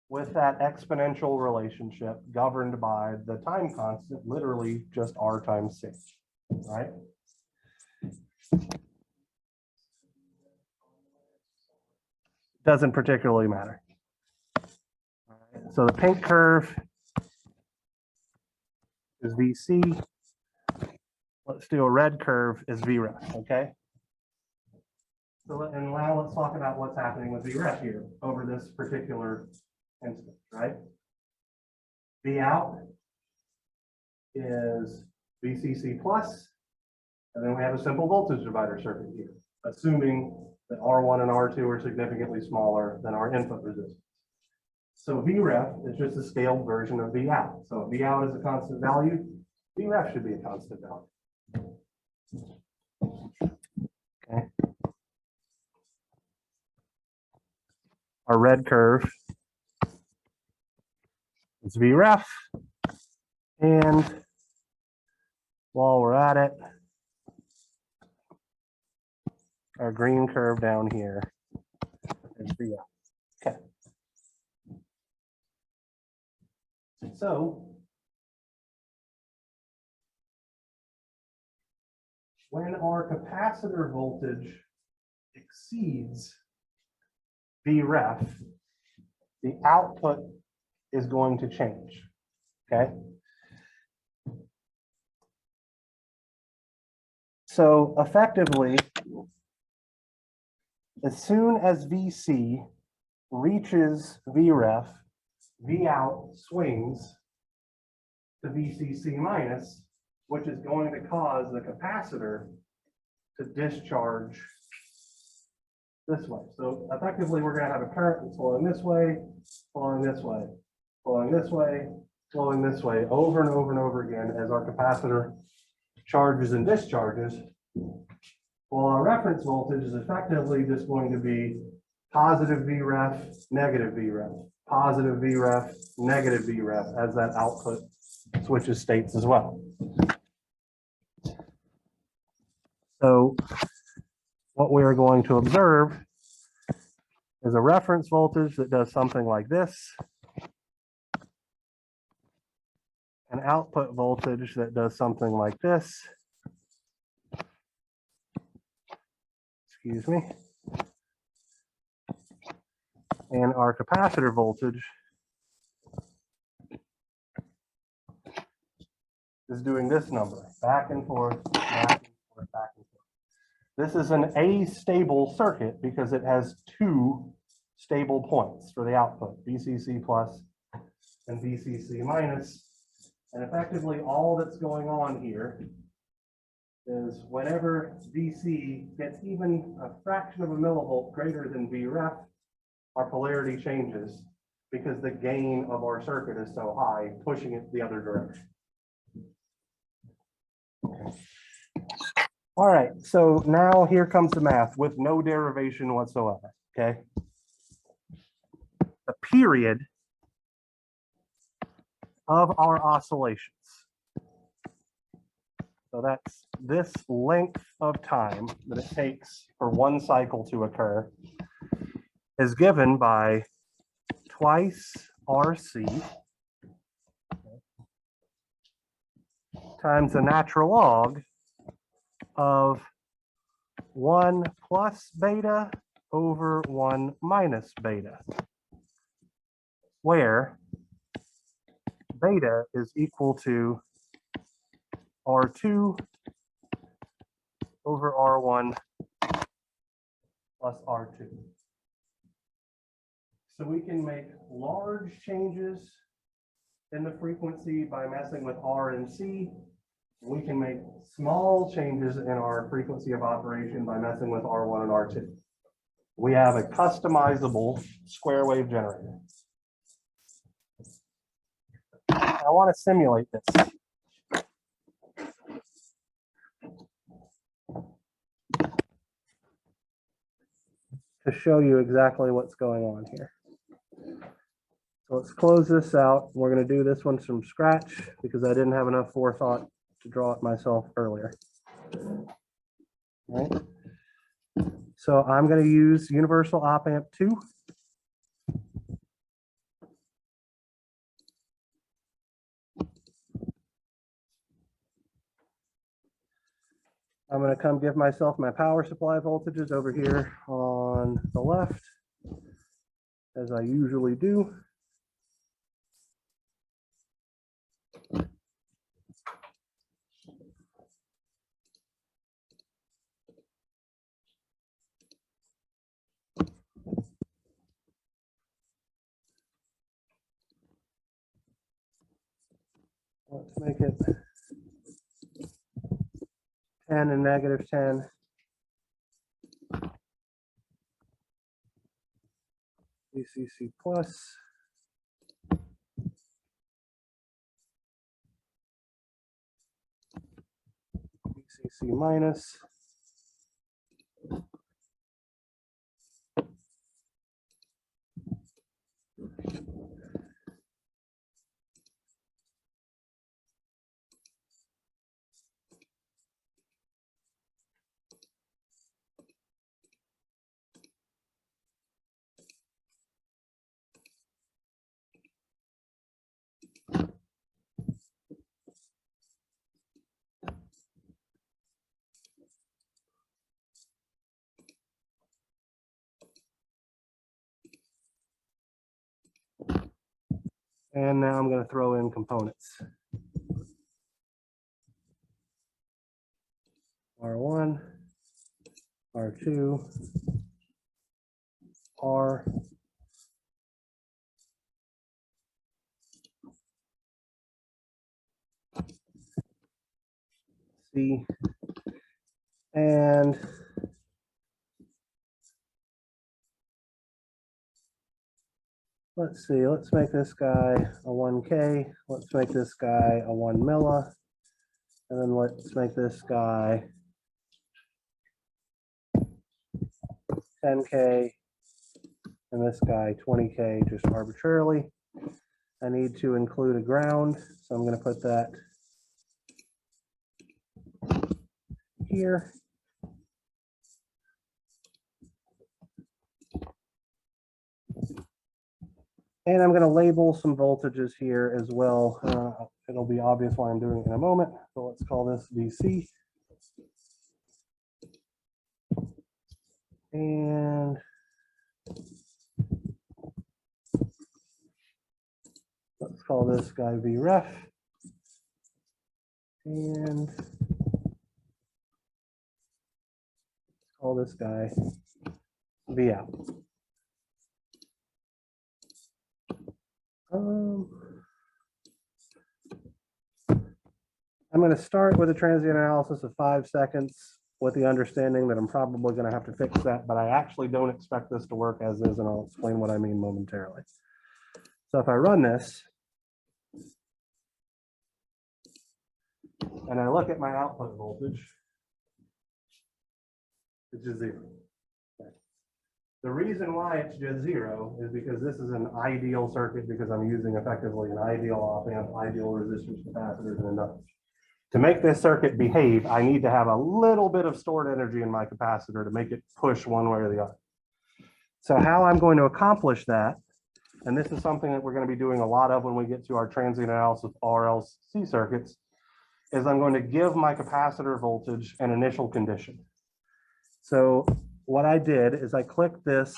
A: with that exponential relationship governed by the time constant, literally just R times C, right? Doesn't particularly matter. So the pink curve is VC. Let's do a red curve is VREF, okay? So, and now let's talk about what's happening with VREF here over this particular instance, right? V out is VCC plus, and then we have a simple voltage divider circuit here, assuming that R1 and R2 are significantly smaller than our input resistance. So VREF is just a scaled version of V out. So if V out is a constant value, VREF should be a constant value. Okay. Our red curve is VREF, And while we're at it, our green curve down here is the okay. So when our capacitor voltage exceeds Vref, the output is going to change, okay? So effectively, as soon as VC reaches Vref, Vout swings to VCC minus, which is going to cause the capacitor to discharge this way. So effectively, we're going to have a current that's flowing this way, flowing this way, flowing this way, flowing this way, over and over and over again as our capacitor charges and discharges. Well, our reference voltage is effectively just going to be positive Vref, negative Vref, positive Vref, negative Vref as that output switches states as well. So what we are going to observe is a reference voltage that does something like this, an output voltage that does something like this. Excuse me. And our capacitor voltage is doing this number, back and forth, back and forth, back and forth. This is an astable circuit because it has two stable points for the output, VCC plus and VCC minus. And effectively all that's going on here is whenever VC gets even a fraction of a millivolt greater than Vref, our polarity changes because the gain of our circuit is so high, pushing it the other direction. Okay. All right, so now here comes the math with no derivation whatsoever, okay? The period of our oscillations. So that's this length of time that it takes for one cycle to occur is given by twice RC times the natural log of 1 plus beta over 1 minus beta, where beta is equal to R2 over R1 plus R2. So we can make large changes in the frequency by messing with R and C. We can make small changes in our frequency of operation by messing with R1 and R2. We have a customizable square wave generator. I want to simulate this. To show you exactly what's going on here. So let's close this out. We're going to do this one from scratch because I didn't have enough forethought to draw it myself earlier. All right. So I'm going to use universal op amp 2. I'm going to come give myself my power supply voltages over here on the left, as I usually do. Let's make it 10 and negative 10. VCC plus. VCC minus. And now I'm going to throw in components. R1, R2, R, C, and let's see, let's make this guy a 1K. Let's make this guy a 1 milli. And then let's make this guy 10K and this guy 20K just arbitrarily. I need to include a ground, so I'm going to put that here. And I'm going to label some voltages here as well. It'll be obvious why I'm doing it in a moment. So let's call this VC. And let's call this guy VREF. And call this guy VOut. I'm going to start with a transient analysis of 5 seconds with the understanding that I'm probably going to have to fix that, but I actually don't expect this to work as is, and I'll explain what I mean momentarily. So if I run this, and I look at my output voltage, it's just 0. Okay. The reason why it's just 0 is because this is an ideal circuit because I'm using effectively an ideal op-amp, ideal resistors, capacitors, and inductors. To make this circuit behave, I need to have a little bit of stored energy in my capacitor to make it push one way or the other. So how I'm going to accomplish that, and this is something that we're going to be doing a lot of when we get to our transient analysis RLC circuits, is I'm going to give my capacitor voltage an initial condition. So what I did is I clicked this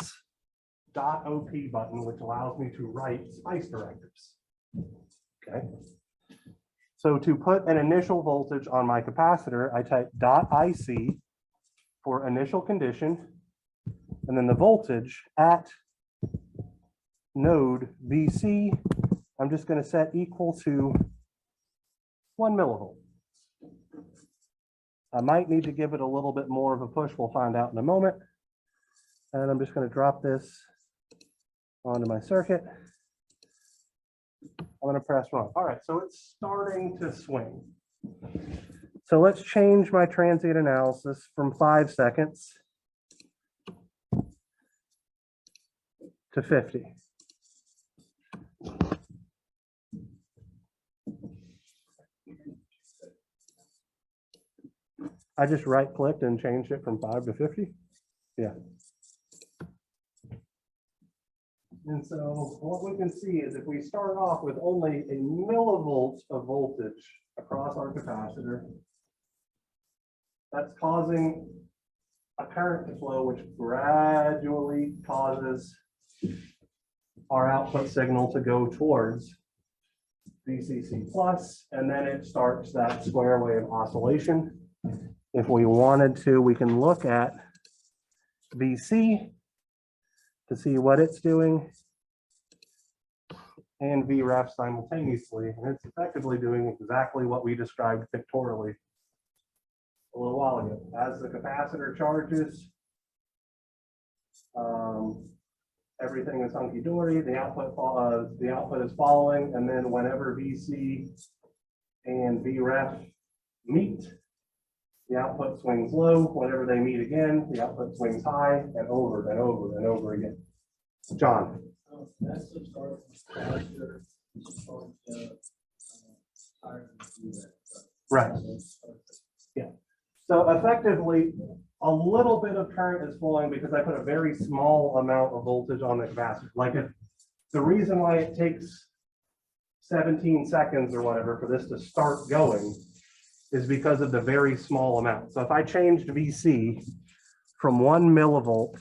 A: .op button, which allows me to write spice directives. Okay. So to put an initial voltage on my capacitor, I type .ic for initial condition, and then the voltage at node VC, I'm just going to set equal to 1 millivolt. I might need to give it a little bit more of a push. We'll find out in a moment. And I'm just going to drop this onto my circuit. I'm going to press run. All right, so it's starting to swing. So let's change my transient analysis from 5 seconds to 50. I just right-clicked and changed it from 5 to 50. Yeah. And so what we can see is if we start off with only a millivolt of voltage across our capacitor, that's causing a current to flow, which gradually causes our output signal to go towards VCC plus, and then it starts that square wave oscillation. If we wanted to, we can look at VC to see what it's doing, and VREF simultaneously, and it's effectively doing exactly what we described pictorially a little while ago. As the capacitor charges, everything is hunky-dory, the output is following, and then whenever VC and VREF meet, the output swings low. Whenever they meet again, the output swings high, and over and over and over again. John.
C: That's the start capacitor.
A: Right. Yeah. So effectively, a little bit of current is flowing because I put a very small amount of voltage on the capacitor. Like if the reason why it takes 17 seconds or whatever for this to start going is because of the very small amount. So if I changed VC from 1 millivolt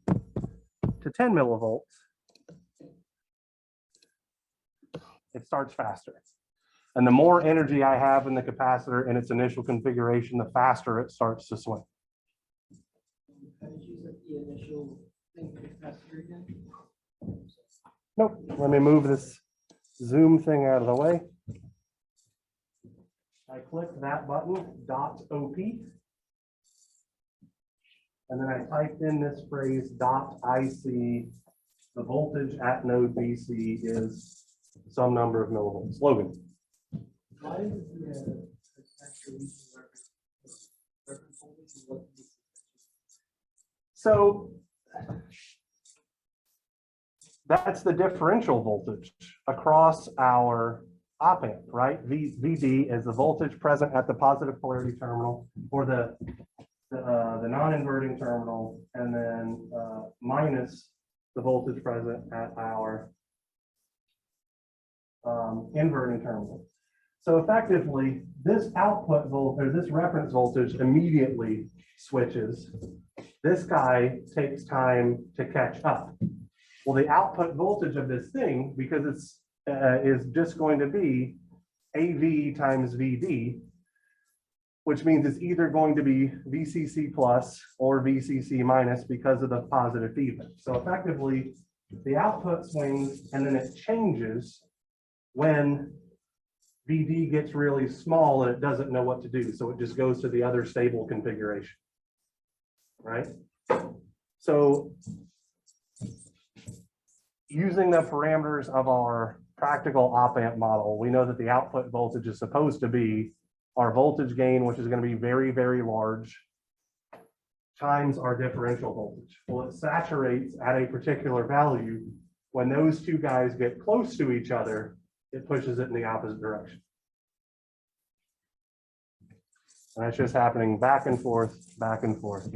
A: to 10 millivolts, it starts faster. And the more energy I have in the capacitor in its initial configuration, the faster it starts to swing.
C: How did you set the initial thing for the capacitor again?
A: Nope, let me move this zoom thing out of the way. I click that button, .op. And then I typed in this phrase .ic. The voltage at node BC is some number of millivolts. Logan.
C: Why is the capacitor using reference voltage and what is
A: So that's the differential voltage across our op amp, right? VD is the voltage present at the positive polarity terminal or the non-inverting terminal, and then minus the voltage present at our inverting terminal. So effectively, this output voltage, or this reference voltage immediately switches. This guy takes time to catch up. Well, the output voltage of this thing, because it's is just going to be AV times VD, which means it's either going to be VCC plus or VCC minus because of the positive feedback. So effectively, the output swings and then it changes when VD gets really small and it doesn't know what to do. So it just goes to the other stable configuration, right? So using the parameters of our practical op amp model, we know that the output voltage is supposed to be our voltage gain, which is going to be very, very large, times our differential voltage. Well, it saturates at a particular value. When those two guys get close to each other, it pushes it in the opposite direction. And that's just happening back and forth, back and forth,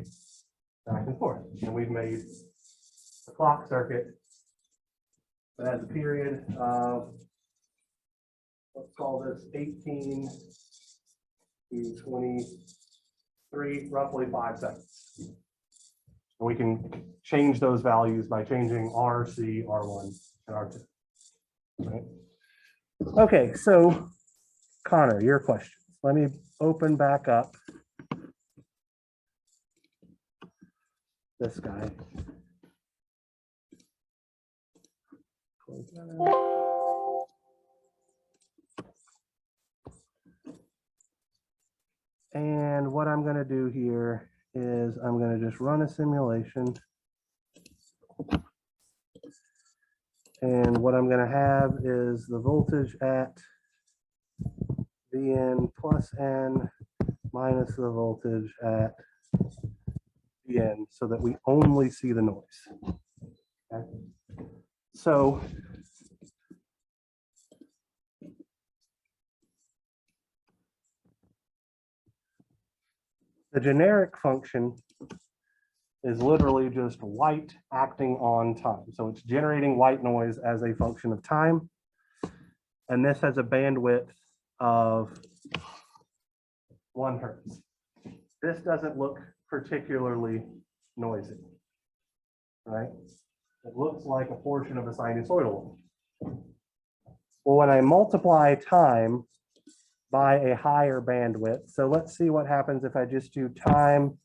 A: back and forth. And we've made a clock circuit that has a period of, let's call this 18 to 23, roughly 5 seconds. And we can change those values by changing R, C, R1, and R2. Right? Okay, so Connor, your question. Let me open back up this guy. Close that out. And what I'm going to do here is I'm going to just run a simulation. And what I'm going to have is the voltage at Vn plus N minus the voltage at Vn so that we only see the noise. Okay. So the generic function is literally just white acting on time. So it's generating white noise as a function of time. And this has a bandwidth of 1 hertz. This doesn't look particularly noisy, right? It looks like a portion of a sinusoidal. Well, when I multiply time by a higher bandwidth, so let's see what happens if I just do time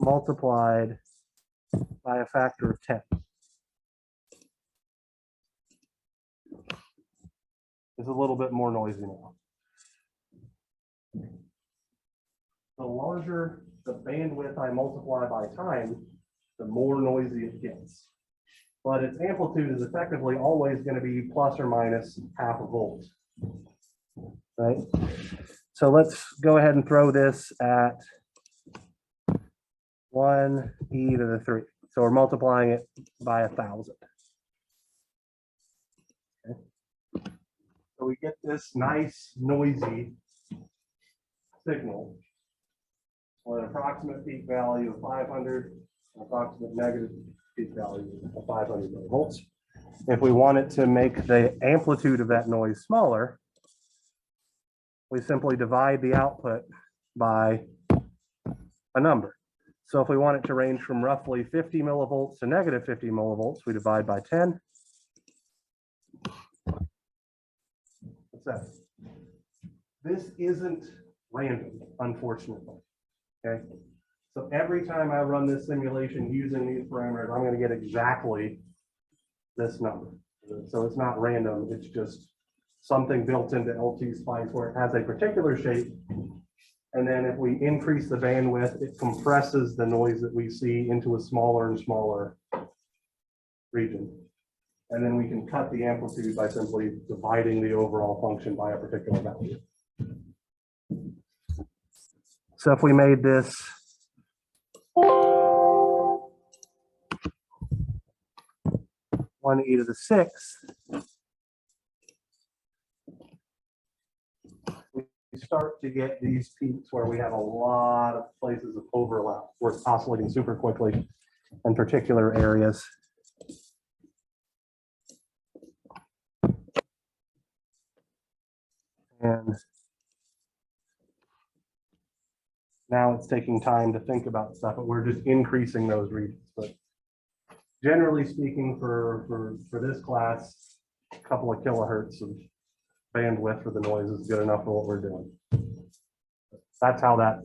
A: multiplied by a factor of 10. It's a little bit more noisy now. The larger the bandwidth I multiply by time, the more noisy it gets. But its amplitude is effectively always going to be plus or minus half a volt. Right? So let's go ahead and throw this at 1 e to the 3. So we're multiplying it by 1,000. Okay. So we get this nice noisy signal with an approximate peak value of 500, an approximate negative peak value of 500 millivolts. If we wanted to make the amplitude of that noise smaller, we simply divide the output by a number. So if we want it to range from roughly 50 millivolts to negative 50 millivolts, we divide by 10. So this isn't random, unfortunately. Okay. So every time I run this simulation using these parameters, I'm going to get exactly this number. So it's not random. It's just something built into LT Spice where it has a particular shape. And then if we increase the bandwidth, it compresses the noise that we see into a smaller and smaller region. And then we can cut the amplitude by simply dividing the overall function by a particular value. So if we made this 1e⁶, we start to get these peaks where we have a lot of places of overlap. We're oscillating super quickly in particular areas. And now it's taking time to think about stuff, but we're just increasing those regions. But generally speaking, for this class, a couple of kilohertz of bandwidth for the noise is good enough for what we're doing. That's how that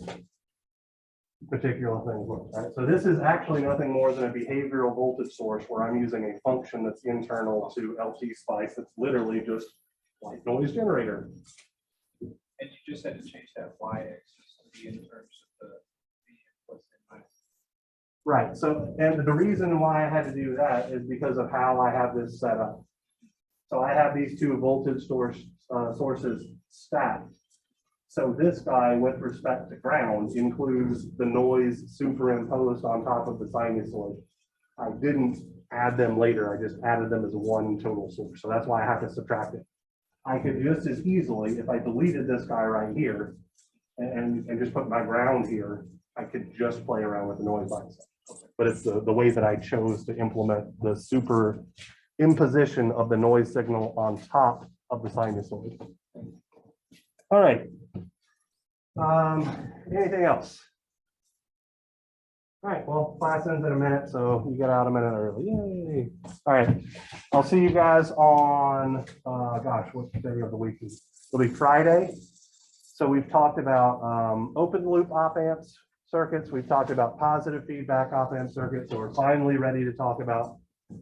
A: particular thing works, right? So this is actually nothing more than a behavioral voltage source where I'm using a function that's internal to LT Spice. That's literally just white noise generator.
B: And you just had to change that y-axis to be in terms of the inputs in my.
A: Right. So, and the reason why I had to do that is because of how I have this set up. So I have these two voltage sources stacked. So this guy, with respect to ground, includes the noise superimposed on top of the sinusoid. I didn't add them later. I just added them as one total source. So that's why I have to subtract it. I could just as easily, if I deleted this guy right here and just put my ground here, I could just play around with the noise by itself. But it's the way that I chose to implement the superimposition of the noise signal on top of the sinusoid. All right. Anything else? All right, well, class ends in a minute, so you get out a minute early. Yay. All right, I'll see you guys on, gosh, what day of the week is it? It'll be Friday. So we've talked about open loop op amps circuits. We've talked about positive feedback op amp circuits. So we're finally ready to talk about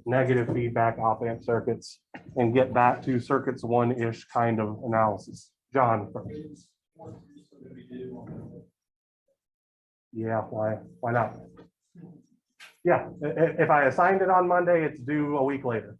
A: negative feedback op amp circuits and get back to circuits one-ish kind of analysis. John first. Yeah, why not? Yeah, if I assigned it on Monday, it's due a week later.